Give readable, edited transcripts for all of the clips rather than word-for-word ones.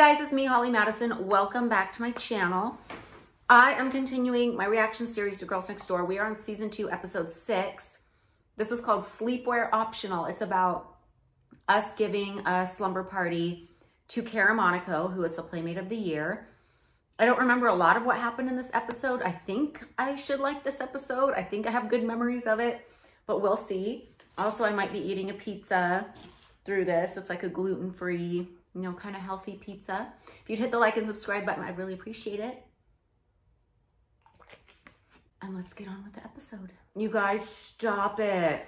guys, it's me, Holly Madison. Welcome back to my channel. I am continuing my reaction series to Girls Next Door. We are on season 2, episode 6. This is called Sleepwear Optional. It's about us giving a slumber party to Cara Monaco, who is the Playmate of the Year. I don't remember a lot of what happened in this episode. I think I should like this episode. I think I have good memories of it, but we'll see. Also, I might be eating a pizza through this. It's like a gluten-free, you know, kind of healthy pizza. If you'd hit the like and subscribe button, I'd really appreciate it. And let's get on with the episode. You guys, stop it.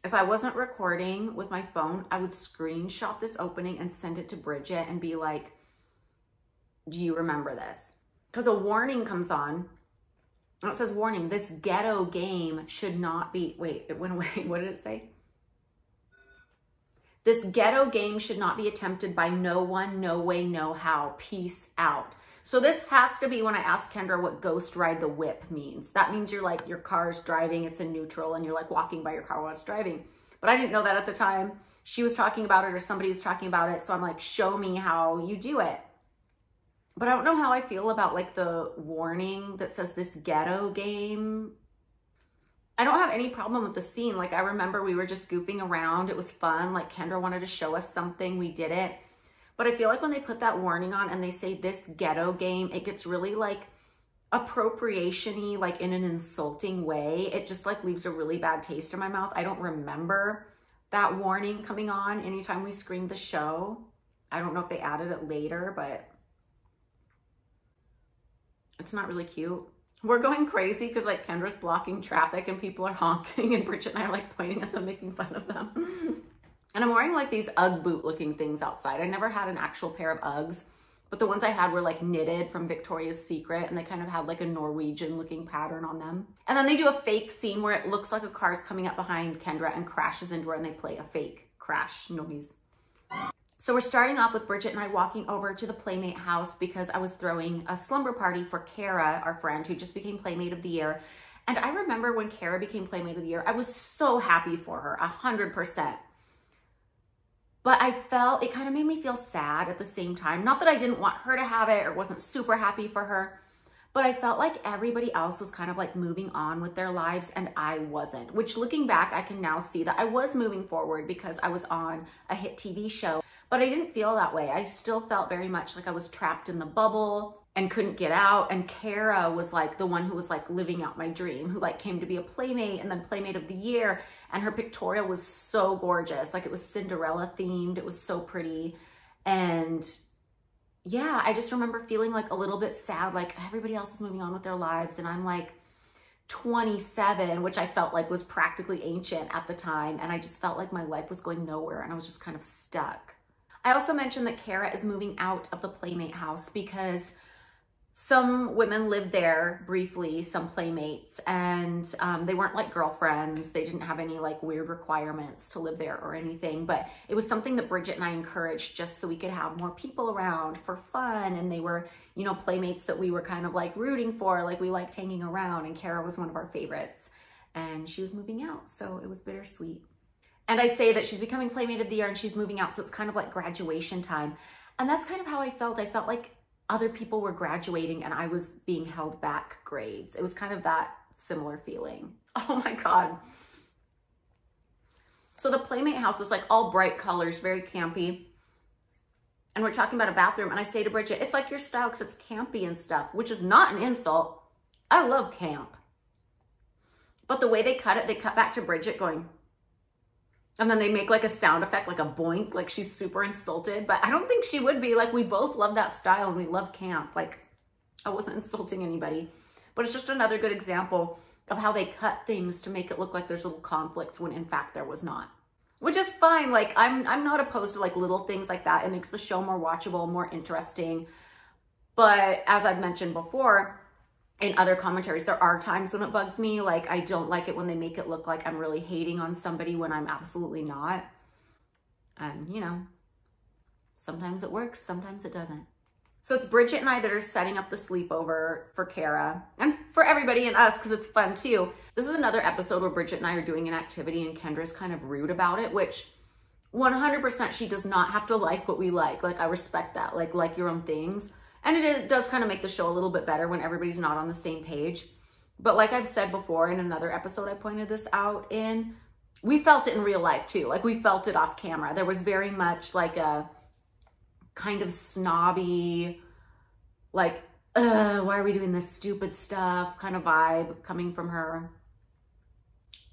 If I wasn't recording with my phone, I would screenshot this opening and send it to Bridget and be like, do you remember this? Because a warning comes on. It says, warning, this ghetto game should not be, wait, it went away. What did it say? This ghetto game should not be attempted by no one, no way, no how. Peace out. So this has to be when I asked Kendra what ghost ride the whip means. That means you're like, your car's driving, it's in neutral, and you're like walking by your car while it's driving. But I didn't know that at the time. She was talking about it or somebody was talking about it. So I'm like, show me how you do it. But I don't know how I feel about like the warning that says this ghetto game. I don't have any problem with the scene. Like I remember we were just goofing around. It was fun. Like Kendra wanted to show us something. We did it. But I feel like when they put that warning on and they say this ghetto game, it gets really like appropriation-y, like in an insulting way. It just like leaves a really bad taste in my mouth. I don't remember that warning coming on anytime we screened the show. I don't know if they added it later, but it's not really cute. We're going crazy because like Kendra's blocking traffic and people are honking and Bridget and I are like pointing at them, making fun of them. And I'm wearing like these Ugg boot looking things outside. I never had an actual pair of Uggs, but the ones I had were like knitted from Victoria's Secret and they kind of had like a Norwegian looking pattern on them. And then they do a fake scene where it looks like a car's coming up behind Kendra and crashes into her and they play a fake crash noise. So we're starting off with Bridget and I walking over to the Playmate house because I was throwing a slumber party for Cara, our friend who just became Playmate of the Year. And I remember when Cara became Playmate of the Year, I was so happy for her, 100%. But I felt, it kind of made me feel sad at the same time. Not that I didn't want her to have it or wasn't super happy for her, but I felt like everybody else was kind of like moving on with their lives and I wasn't. Which looking back, I can now see that I was moving forward because I was on a hit TV show. But I didn't feel that way. I still felt very much like I was trapped in the bubble and couldn't get out. And Cara was like the one who was like living out my dream, who like came to be a Playmate and then Playmate of the Year. And her pictorial was so gorgeous. Like it was Cinderella themed. It was so pretty. And yeah, I just remember feeling like a little bit sad, like everybody else is moving on with their lives. And I'm like 27, which I felt like was practically ancient at the time. And I just felt like my life was going nowhere and I was just kind of stuck. I also mentioned that Cara is moving out of the Playmate house because some women lived there briefly, some Playmates, and they weren't like girlfriends. They didn't have any like weird requirements to live there or anything, but it was something that Bridget and I encouraged just so we could have more people around for fun. And they were, you know, Playmates that we were kind of like rooting for, like we liked hanging around, and Cara was one of our favorites and she was moving out. So it was bittersweet. And I say that she's becoming Playmate of the Year and she's moving out. So it's kind of like graduation time. And that's kind of how I felt. I felt like other people were graduating and I was being held back grades. It was kind of that similar feeling. Oh my God. So the Playmate house is like all bright colors, very campy. And we're talking about a bathroom. And I say to Bridget, it's like your style because it's campy and stuff, which is not an insult. I love camp. But the way they cut it, they cut back to Bridget going, and then they make like a sound effect, like a boink, like she's super insulted. But I don't think she would be. Like we both love that style and we love camp. Like I wasn't insulting anybody. But it's just another good example of how they cut things to make it look like there's little conflicts when in fact there was not. Which is fine. Like I'm not opposed to like little things like that. It makes the show more watchable, more interesting. But as I've mentioned before, in other commentaries, there are times when it bugs me. Like I don't like it when they make it look like I'm really hating on somebody when I'm absolutely not. And you know, sometimes it works, sometimes it doesn't. So it's Bridget and I that are setting up the sleepover for Cara and for everybody and us because it's fun too. This is another episode where Bridget and I are doing an activity and Kendra's kind of rude about it, which 100% she does not have to like what we like. Like, I respect that. Like your own things. And it does kind of make the show a little bit better when everybody's not on the same page. But like I've said before in another episode I pointed this out in, we felt it in real life too. Like, we felt it off camera. There was very much like a kind of snobby, like, why are we doing this stupid stuff kind of vibe coming from her.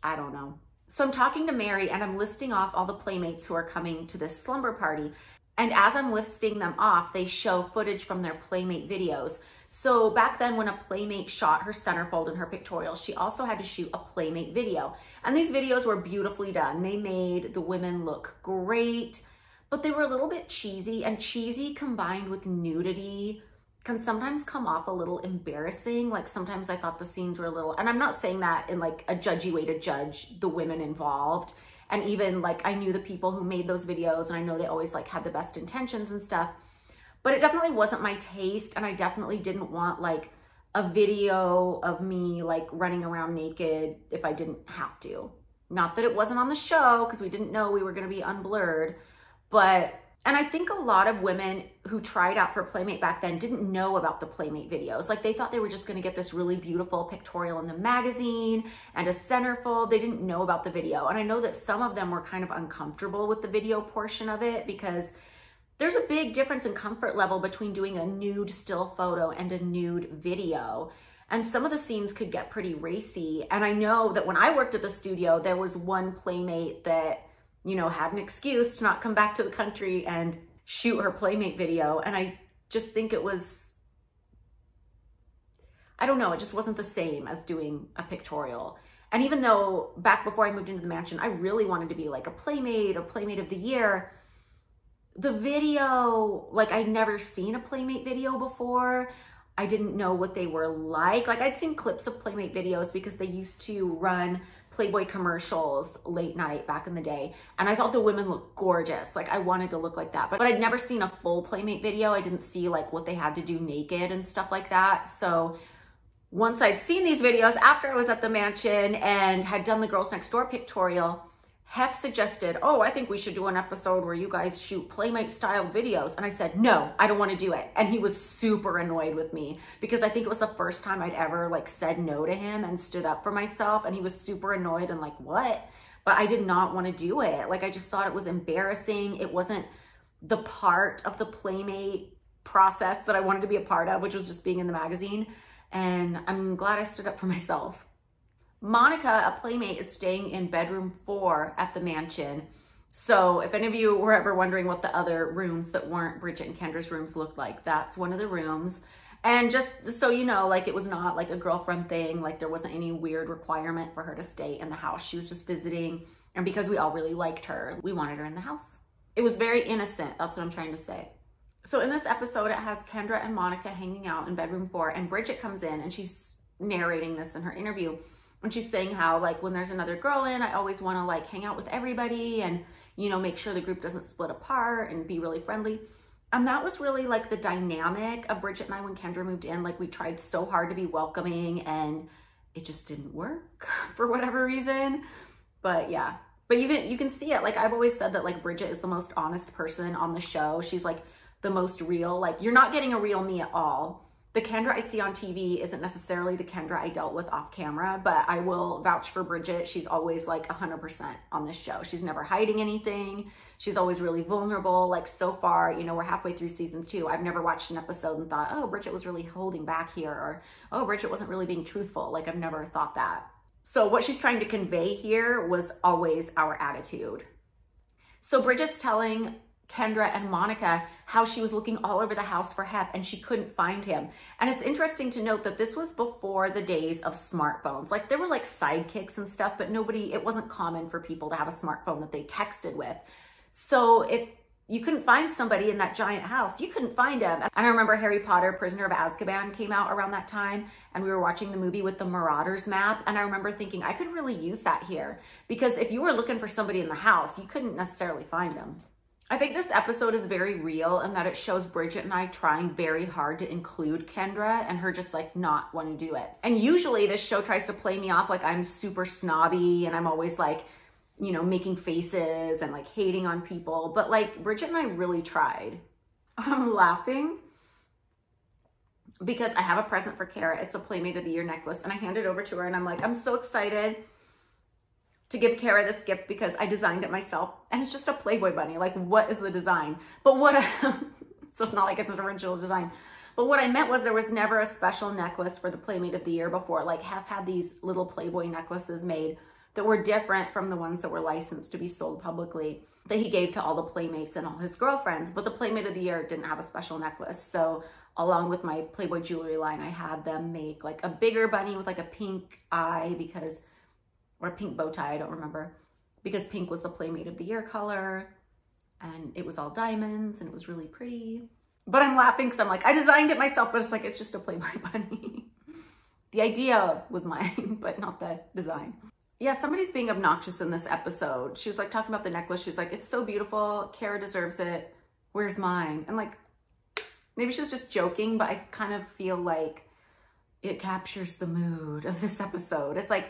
I don't know. So I'm talking to Mary and I'm listing off all the playmates who are coming to this slumber party. And as I'm listing them off, they show footage from their playmate videos. So back then when a playmate shot her centerfold in her pictorial, she also had to shoot a playmate video. And these videos were beautifully done. They made the women look great, but they were a little bit cheesy, and cheesy combined with nudity can sometimes come off a little embarrassing. Like, sometimes I thought the scenes were a little, and I'm not saying that in like a judgy way to judge the women involved. And even like, I knew the people who made those videos, and I know they always like had the best intentions and stuff, but it definitely wasn't my taste. And I definitely didn't want like a video of me like running around naked if I didn't have to. Not that it wasn't on the show, because we didn't know we were going to be unblurred, but, and I think a lot of women who tried out for Playmate back then didn't know about the Playmate videos. Like, they thought they were just going to get this really beautiful pictorial in the magazine and a centerfold. They didn't know about the video. And I know that some of them were kind of uncomfortable with the video portion of it, because there's a big difference in comfort level between doing a nude still photo and a nude video. And some of the scenes could get pretty racy. And I know that when I worked at the studio, there was one Playmate that, you know, had an excuse to not come back to the country and shoot her Playmate video. And I just think it was, I don't know, it just wasn't the same as doing a pictorial. And even though back before I moved into the mansion, I really wanted to be like a Playmate or Playmate of the Year, the video, like, I'd never seen a Playmate video before. I didn't know what they were like. Like, I'd seen clips of Playmate videos because they used to run Playboy commercials late night back in the day. And I thought the women looked gorgeous. Like, I wanted to look like that, but I'd never seen a full Playmate video. I didn't see like what they had to do naked and stuff like that. So once I'd seen these videos after I was at the mansion and had done the Girls Next Door pictorial, Hef suggested, oh, I think we should do an episode where you guys shoot Playmate style videos. And I said, no, I don't want to do it. And he was super annoyed with me because I think it was the first time I'd ever like said no to him and stood up for myself. And he was super annoyed and like, what? But I did not want to do it. Like, I just thought it was embarrassing. It wasn't the part of the Playmate process that I wanted to be a part of, which was just being in the magazine. And I'm glad I stood up for myself. Monica, a Playmate, is staying in bedroom 4 at the mansion. So if any of you were ever wondering what the other rooms that weren't Bridget and Kendra's rooms looked like, that's one of the rooms. And just so you know, like, it was not like a girlfriend thing. Like, there wasn't any weird requirement for her to stay in the house. She was just visiting. And because we all really liked her, we wanted her in the house. It was very innocent. That's what I'm trying to say. So in this episode, it has Kendra and Monica hanging out in bedroom 4, and Bridget comes in and she's narrating this in her interview. And she's saying how, like, when there's another girl in, I always want to like hang out with everybody and, you know, make sure the group doesn't split apart and be really friendly. And that was really like the dynamic of Bridget and I when Kendra moved in. Like, we tried so hard to be welcoming and it just didn't work for whatever reason. But yeah, but you can see it. Like, I've always said that like Bridget is the most honest person on the show. She's like the most real. Like, you're not getting a real me at all. The Kendra I see on TV isn't necessarily the Kendra I dealt with off camera, but I will vouch for Bridget. She's always like 100% on this show. She's never hiding anything. She's always really vulnerable. Like, so far, you know, we're halfway through season 2. I've never watched an episode and thought, oh, Bridget was really holding back here, or, oh, Bridget wasn't really being truthful. Like, I've never thought that. So what she's trying to convey here was always our attitude. So Bridget's telling Kendra and Monica how she was looking all over the house for Hef and she couldn't find him. And it's interesting to note that this was before the days of smartphones. Like, there were like sidekicks and stuff, but it wasn't common for people to have a smartphone that they texted with. So if you couldn't find somebody in that giant house, you couldn't find him. And I remember Harry Potter, Prisoner of Azkaban came out around that time, and we were watching the movie with the Marauders map. And I remember thinking, I could really use that here, because if you were looking for somebody in the house, you couldn't necessarily find them. I think this episode is very real in that it shows Bridget and I trying very hard to include Kendra and her just like not wanting to do it. And usually this show tries to play me off like I'm super snobby and I'm always like you know, making faces and like hating on people. But like Bridget and I really tried. I'm laughing because I have a present for Kara. It's a Playmate of the Year necklace, and I hand it over to her and I'm like, I'm so excited to give Kara this gift because I designed it myself, and it's just a Playboy bunny. Like, what is the design? But what, so it's not like it's an original design. But what I meant was there was never a special necklace for the Playmate of the Year before. Like, have had these little Playboy necklaces made that were different from the ones that were licensed to be sold publicly that he gave to all the Playmates and all his girlfriends. But the Playmate of the Year didn't have a special necklace. So along with my Playboy jewelry line, I had them make like a bigger bunny with like a pink eye because, or a pink bow tie, I don't remember, because pink was the Playmate of the Year color, and it was all diamonds and it was really pretty. But I'm laughing because I'm like, I designed it myself, but it's like, it's just a Playboy bunny. The idea was mine, but not the design. Yeah, somebody's being obnoxious in this episode. She was like talking about the necklace. She's like, it's so beautiful. Kara deserves it. Where's mine? And like, maybe she was just joking, but I kind of feel like it captures the mood of this episode. It's like,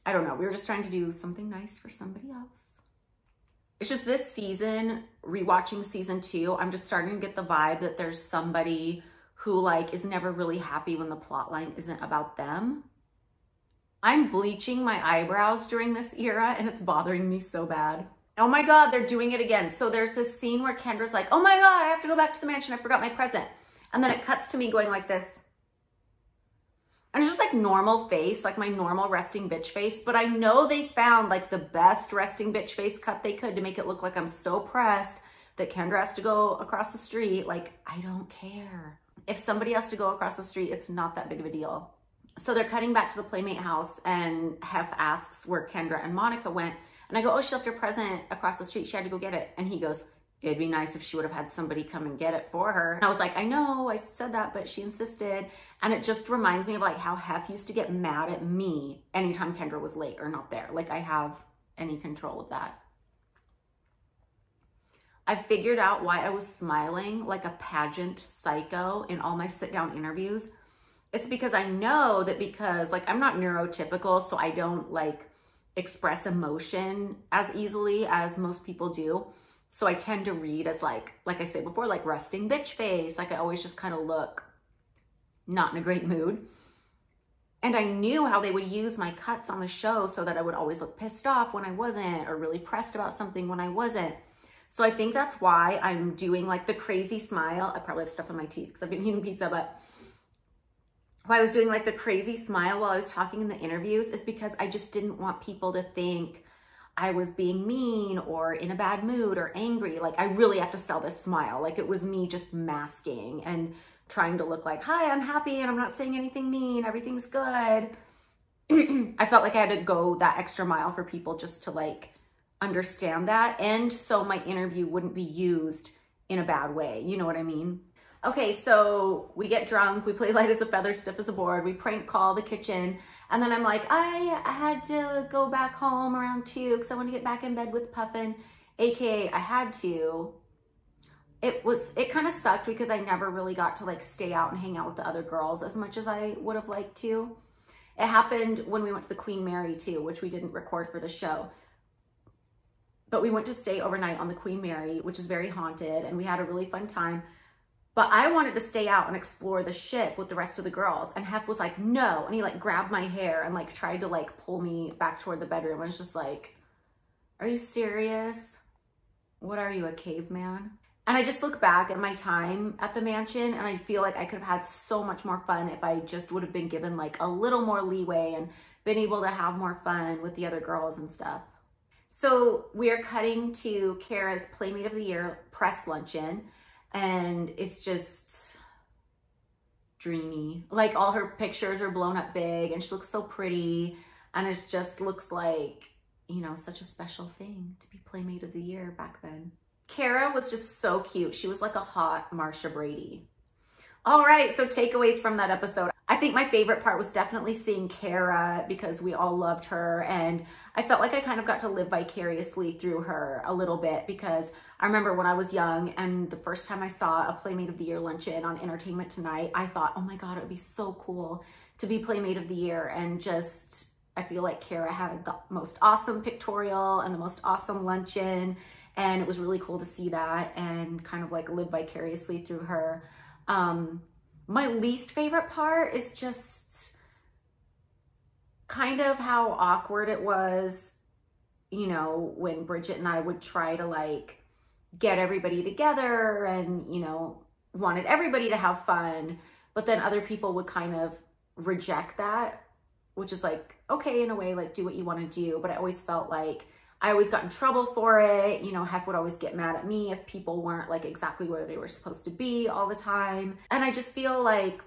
I don't know. We were just trying to do something nice for somebody else. It's just this season, rewatching season 2, I'm just starting to get the vibe that there's somebody who like is never really happy when the plot line isn't about them. I'm bleaching my eyebrows during this era and it's bothering me so bad. Oh my God, they're doing it again. So there's this scene where Kendra's like, oh my God, I have to go back to the mansion. I forgot my present. And then it cuts to me going like this. And it's just like normal face, like my normal resting bitch face. But I know they found like the best resting bitch face cut they could to make it look like I'm so pressed that Kendra has to go across the street. Like, I don't care. If somebody has to go across the street, it's not that big of a deal. So they're cutting back to the Playmate house and Hef asks where Kendra and Monica went. And I go, oh, she left her present across the street. She had to go get it. And he goes, it'd be nice if she would have had somebody come and get it for her. And I was like, I know, I said that, but she insisted. And it just reminds me of like how Hef used to get mad at me anytime Kendra was late or not there. Like I have any control of that. I figured out why I was smiling like a pageant psycho in all my sit-down interviews. It's because I know that because like I'm not neurotypical, so I don't like express emotion as easily as most people do. So I tend to read as like I said before, like resting bitch face. Like I always just kind of look not in a great mood. And I knew how they would use my cuts on the show so that I would always look pissed off when I wasn't, or really pressed about something when I wasn't. So I think that's why I'm doing like the crazy smile. I probably have stuff in my teeth because I've been eating pizza, but why I was doing like the crazy smile while I was talking in the interviews is because I just didn't want people to think I was being mean or in a bad mood or angry. Like I really have to sell this smile. Like it was me just masking and trying to look like, hi, I'm happy and I'm not saying anything mean. Everything's good. I felt like I had to go that extra mile for people just to like understand that. And so my interview wouldn't be used in a bad way. You know what I mean? Okay, so we get drunk, we play light as a feather, stiff as a board, we prank call the kitchen, and then I'm like, I had to go back home around 2 because I want to get back in bed with Puffin, aka I had to. It kind of sucked because I never really got to like stay out and hang out with the other girls as much as I would have liked to. It happened when we went to the Queen Mary too, which we didn't record for the show. But we went to stay overnight on the Queen Mary, which is very haunted, and we had a really fun time. But I wanted to stay out and explore the ship with the rest of the girls. And Hef was like, no. And he like grabbed my hair and like tried to like pull me back toward the bedroom. I was just like, are you serious? What are you, a caveman? And I just look back at my time at the mansion and I feel like I could have had so much more fun if I just would have been given like a little more leeway and been able to have more fun with the other girls and stuff. So we are cutting to Kara's Playmate of the Year press luncheon. And it's just dreamy. Like all her pictures are blown up big and she looks so pretty. And it just looks like, you know, such a special thing to be Playmate of the Year back then. Kara was just so cute. She was like a hot Marsha Brady. All right, so takeaways from that episode. I think my favorite part was definitely seeing Kara because we all loved her. And I felt like I kind of got to live vicariously through her a little bit because I remember when I was young and the first time I saw a Playmate of the Year luncheon on Entertainment Tonight, I thought, oh my God, it would be so cool to be Playmate of the Year and just I feel like Kara had the most awesome pictorial and the most awesome luncheon, and it was really cool to see that and kind of like live vicariously through her. My least favorite part is just kind of how awkward it was, you know, when Bridget and I would try to like get everybody together and, you know, wanted everybody to have fun, but then other people would kind of reject that, which is like, okay, in a way, like do what you want to do. But I always felt like I always got in trouble for it. You know, Hef would always get mad at me if people weren't like exactly where they were supposed to be all the time. And I just feel like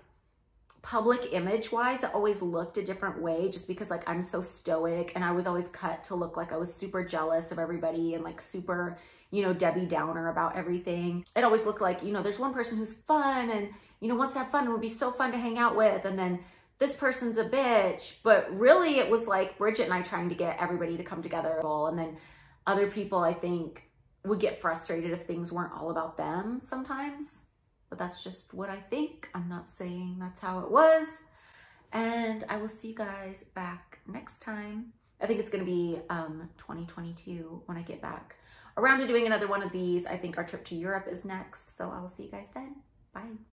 public image wise, it always looked a different way just because like I'm so stoic, and I was always cut to look like I was super jealous of everybody and like super, you know, Debbie Downer about everything. It always looked like, you know, there's one person who's fun and, you know, wants to have fun and would be so fun to hang out with, and then this person's a bitch. But really it was like Bridget and I trying to get everybody to come together, and then other people I think would get frustrated if things weren't all about them sometimes. But that's just what I think. I'm not saying that's how it was. And I will see you guys back next time. I think it's gonna be 2022 when I get back around to doing another one of these. I think our trip to Europe is next. So I will see you guys then. Bye.